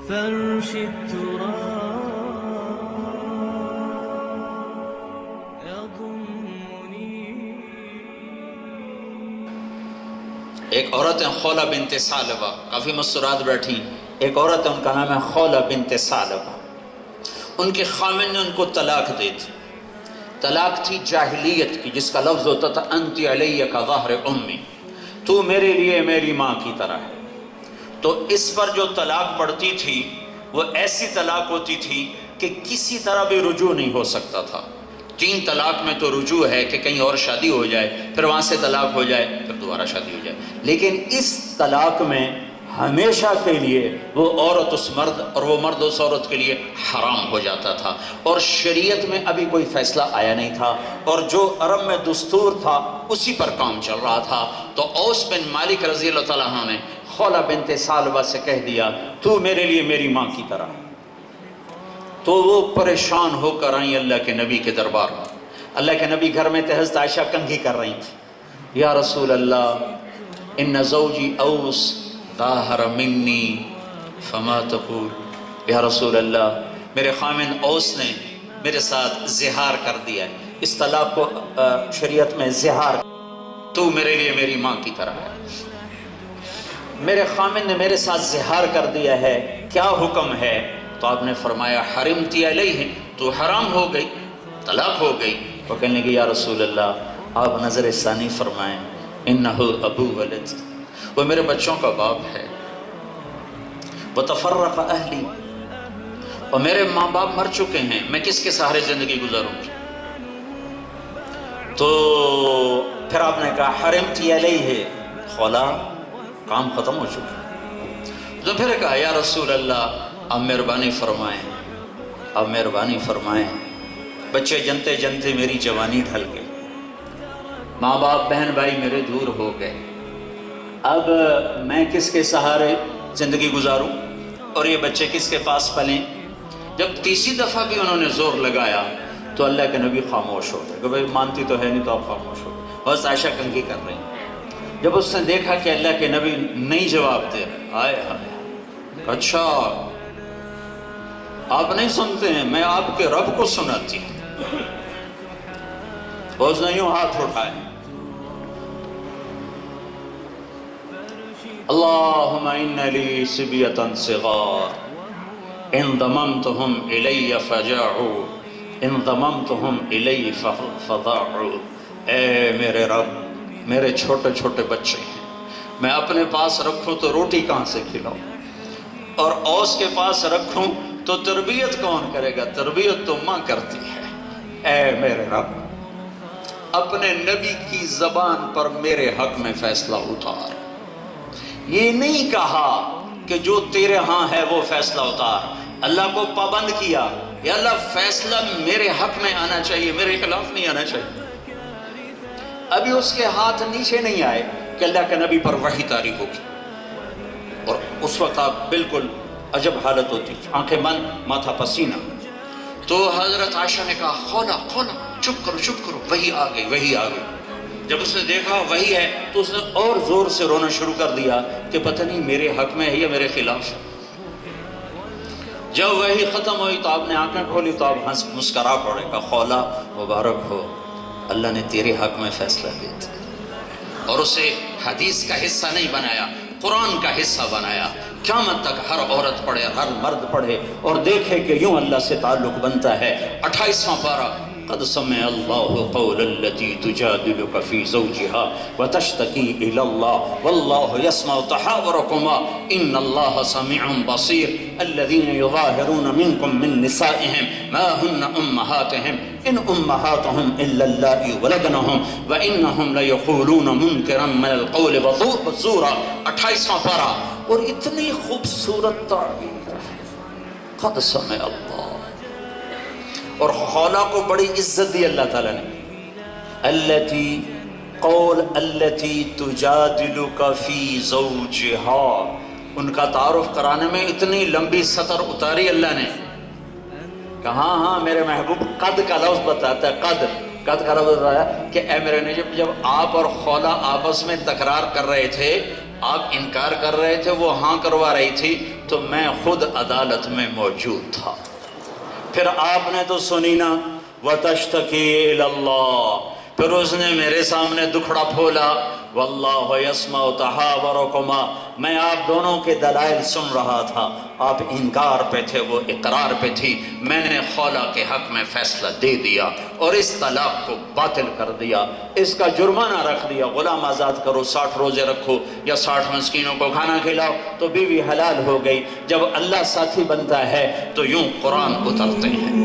فرش التراب يضمني. ایک عورت ہے خولہ بنت ثعلبہ، کافی مستورات بیٹھی. ایک عورت ہے، ان کا نام ہے خولہ بنت ثعلبہ. ان کے خامن نے ان کو طلاق دے دی. طلاق تھی جاہلیت کی، جس کا لفظ ہوتا تھا انتی علیہ کا ظہر امی، تو میرے لیے میری ماں کی طرح ہے. تو اس پر جو طلاق پڑتی تھی وہ ایسی طلاق ہوتی تھی کہ کسی طرح بھی رجوع نہیں ہو سکتا تھا. 3 طلاق میں تو رجوع ہے کہ کہیں اور شادی ہو جائے، پھر وہاں سے طلاق ہو جائے، پھر دوبارہ شادی ہو جائے. لیکن اس طلاق میں ہمیشہ کے لیے وہ عورت اس مرد اور وہ مرد اس عورت کے لیے حرام ہو جاتا تھا. اور شریعت میں ابھی کوئی فیصلہ آیا نہیں تھا، اور جو عرب میں دستور تھا اسی پر کام چل رہا تھا. تو اوس بن مالک رضی اللہ تعالیٰ عنہ نے خولہ بنت ثعلبہ سے کہہ دیا تو میرے لیے میری ماں کی طرح. تو وہ پریشان ہو کر آئیں اللہ کے نبی کے دربار میں. اللہ کے نبی گھر میں تھے، حضرت عائشہ کنگھی کر رہی تھی. یا رسول اللہ ان زوجی اوس ظاہر منی فما تقول. یا رسول اللہ میرے خامن اوس نے میرے ساتھ زہار کر دیا ہے. اس طلاق کو شریعت میں زہار، تو میرے لیے میری ماں کی طرح ہے. میرے خامن نے میرے ساتھ زہار کر دیا ہے، کیا حکم ہے؟ تو آپ نے فرمایا حرمتی علیہ، تو حرام ہو گئی، طلاق ہو گئی. وہ کہنے لگی یا رسول اللہ آپ نظر ثانی فرمائیں، انہ ابو ولد، وہ میرے بچوں کا باپ ہے. وتفرق اہلی، اور میرے ماں باپ مر چکے ہیں، میں کس کے سہارے زندگی گزاروں گی؟ تو پھر آپ نے کہا حرمتی علیہ، خولہ کام ختم ہو چکا. تو پھر کہا یا رسول اللہ آپ مہربانی فرمائیں، آپ مہربانی فرمائیں. بچے جنتے جنتے میری جوانی ڈھل گئی، ماں باپ بہن بھائی میرے دور ہو گئے، اب میں کس کے سہارے زندگی گزاروں اور یہ بچے کس کے پاس پلیں؟ جب تیسری دفعہ بھی انہوں نے زور لگایا تو اللہ کے نبی خاموش ہو گئے کہ بھائی مانتی تو ہے نہیں تو آپ خاموش ہو گئے. بس عائشہ کنگھی کر رہی. جب اس نے دیکھا کہ اللہ کے نبی نہیں جواب دے رہے، آئے ہائے، اچھا آپ نہیں سنتے ہیں، میں آپ کے رب کو سناتی ہوں. اس نے یوں ہاتھ اٹھائے، اللہم ان لی صبیتا صغار ان ضممتہم الی فجاعوا ان ضممتہم الی فضاعوا. اے میرے رب، میرے چھوٹے چھوٹے بچے ہیں، میں اپنے پاس رکھوں تو روٹی کہاں سے کھلاؤں، اور اوس کے پاس رکھوں تو تربیت کون کرے گا؟ تربیت تو ماں کرتی ہے. اے میرے رب، اپنے نبی کی زبان پر میرے حق میں فیصلہ اتار. یہ نہیں کہا کہ جو تیرے ہاں ہے وہ فیصلہ اتار. اللہ کو پابند کیا، یا اللہ فیصلہ میرے حق میں آنا چاہیے، میرے خلاف نہیں آنا چاہیے. ابھی اس کے ہاتھ نیچے نہیں آئے کہ اللہ کے نبی پر وحی طاری ہوگی، اور اس وقت آپ بالکل عجب حالت ہوتی، آنکھیں بند، ماتھا پسینہ. تو حضرت عائشہ نے کہا خولہ خولہ چپ کرو چپ کرو، وحی آ گئی وحی آ گئی. جب اس نے دیکھا وحی ہے تو اس نے اور زور سے رونا شروع کر دیا کہ پتہ نہیں میرے حق میں ہے یا میرے خلاف ہے. جب وحی ختم ہوئی تو آپ نے آنکھیں کھولی تو آپ ہنس مسکرا پڑے کہ خولہ مبارک ہو، اللہ نے تیرے حق میں فیصلہ دیا تھا. اور اسے حدیث کا حصہ نہیں بنایا، قرآن کا حصہ بنایا. قیامت تک ہر عورت پڑھے، ہر مرد پڑھے اور دیکھے کہ یوں اللہ سے تعلق بنتا ہے. 28واں پارہ، قد سمع اللہ قول التي تجادلك في زوجها وتشتكي الى الله والله يسمع تحاوركما ان الله سميع بصير. الذين يظاهرون منكم من نسائهم ما هن امهاتهم ان امهاتهم الا اللائي ولدنهم وانهم ليقولون منكرا من القول وزورا. 28واں پارہ. اور اتنی خوبصورت تعبیر، قد سمع اللہ. اور خولہ کو بڑی عزت دی اللہ تعالیٰ نے. التی قول التی تجادلک فی زوجہا، ان کا تعارف کرانے میں اتنی لمبی سطر اتاری اللہ نے کہ ہاں ہاں میرے محبوب. قد کا لفظ بتاتا ہے، قد کا لفظ بتایا کہ اے میرے نجیب، جب آپ اور خولہ آپس میں تکرار کر رہے تھے، آپ انکار کر رہے تھے، وہ ہاں کروا رہی تھی، تو میں خود عدالت میں موجود تھا۔ پھر آپ نے تو سنی نا وَتَشْتَكِي إِلَى اللَّهِ، پھر اس نے میرے سامنے دکھڑا پھولا وَاللَّهُ يَسْمَعُ تَحَاوَرَكُمَا، میں آپ دونوں کے دلائل سن رہا تھا، آپ انکار پہ تھے، وہ اقرار پہ تھی، میں نے خولہ کے حق میں فیصلہ دے دیا اور اس طلاق کو باطل کر دیا، اس کا جرمانہ رکھ دیا، غلام آزاد کرو، 60 روزے رکھو یا 60 مسکینوں کو کھانا کھلاؤ، تو بیوی حلال ہو گئی۔ جب اللہ ساتھی بنتا ہے تو یوں قرآن اترتے ہیں۔